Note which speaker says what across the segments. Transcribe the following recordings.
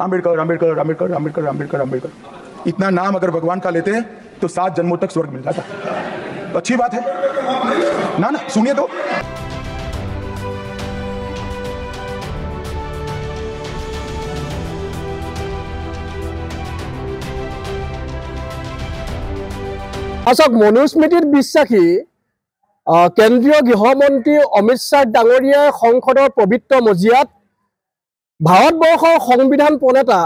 Speaker 1: आम्बेडकर आम्बेडकर आम्बेडकर आम्बेडकर आम्बेडकर आम्बेडकर। इतना नाम अगर भगवान का लेते तो 7 जन्मों तक स्वर्ग मिल जाता। तो अच्छी बात है ना, ना सुनिए तो।
Speaker 2: মনুস্মৃতিত বিশ্বাসী কেন্দ্ৰীয় গৃহমন্ত্ৰী অমিত শ্বাহ ডাঙৰীয়াই সংসদৰ পবিত্ৰ মজিয়াত ভাৰতবৰ্ষৰ সংবিধান প্ৰণেতা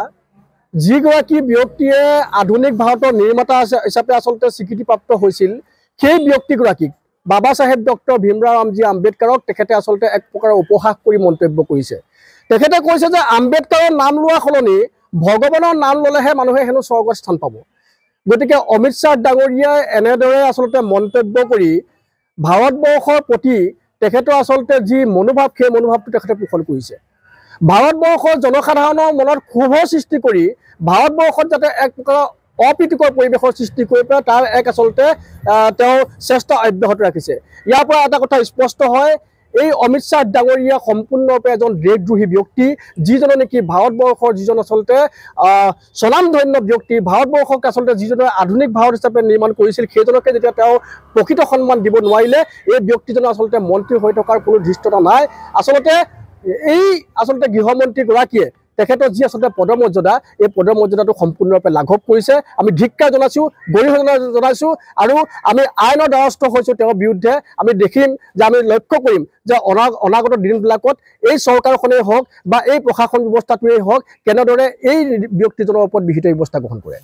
Speaker 2: যিগৰাকী ব্যক্তিয়ে আধুনিক ভাৰতৰ নিৰ্মাতা হিচাপে আচলতে স্বীকৃতিপ্ৰাপ্ত হৈছিল, সেই ব্যক্তিগৰাকীক বাবা চাহেব ডক্টৰ ভীমৰাও ৰামজী আম্বেদকাৰক তেখেতে আচলতে এক প্ৰকাৰৰ উপহাস কৰি মন্তব্য কৰিছে। তেখেতে কৈছে যে আম্বেদকাৰৰ নাম লোৱা সলনি ভগৱানৰ নাম ল'লেহে মানুহে হেনো স্বৰ্গৰ স্থান পাব। গতিকে অমিত শ্বাহ ডাঙৰীয়াই এনেদৰে আচলতে মন্তব্য কৰি ভাৰতবৰ্ষৰ প্ৰতি তেখেতৰ আচলতে যি মনোভাৱ, সেই মনোভাৱটো তেখেতে পোষণ কৰিছে। ভাৰতবৰ্ষৰ জনসাধাৰণৰ মনত ক্ষোভৰ সৃষ্টি কৰি ভাৰতবৰ্ষত যাতে এক প্ৰকাৰ অপ্ৰীতিকৰ পৰিৱেশৰ সৃষ্টি কৰি পেলাই তাৰ এক আচলতে তেওঁ চেষ্টা অব্যাহত ৰাখিছে। ইয়াৰ পৰা এটা কথা স্পষ্ট হয়, এই অমিত শ্বাহ ডাঙৰীয়া সম্পূৰ্ণৰূপে এজন দেশদ্ৰোহী ব্যক্তি, যিজনে নেকি ভাৰতবৰ্ষৰ যিজন আচলতে স্বনামধন্য ব্যক্তি, ভাৰতবৰ্ষক আচলতে যিজনে আধুনিক ভাৰত হিচাপে নিৰ্মাণ কৰিছিল, সেইজনকে যেতিয়া তেওঁ প্ৰকৃত সন্মান দিব নোৱাৰিলে, এই ব্যক্তিজনৰ আচলতে মন্ত্ৰী হৈ থকাৰ কোনো ধৃষ্টতা নাই। এই গৃহমন্ত্ৰীগৰাকীয়ে তেখেতৰ যি আচলতে পদমৰ্যাদা, এই পদমৰ্যাদাটো সম্পূৰ্ণৰূপে লাঘৱ কৰিছে। আমি ধিক্কাৰ জনাইছোঁ, গৰিহণা জনাইছোঁ, আৰু আমি আইনৰ দ্বাৰস্থ হৈছোঁ তেওঁৰ বিৰুদ্ধে। আমি দেখিম যে আমি লক্ষ্য কৰিম যে অনাগত দিনবিলাকত এই চৰকাৰখনেই হওক বা এই প্ৰশাসন ব্যৱস্থাটোৱেই হওক কেনেদৰে এই ব্যক্তিজনৰ ওপৰত বিহিত ব্যৱস্থা গ্ৰহণ কৰে।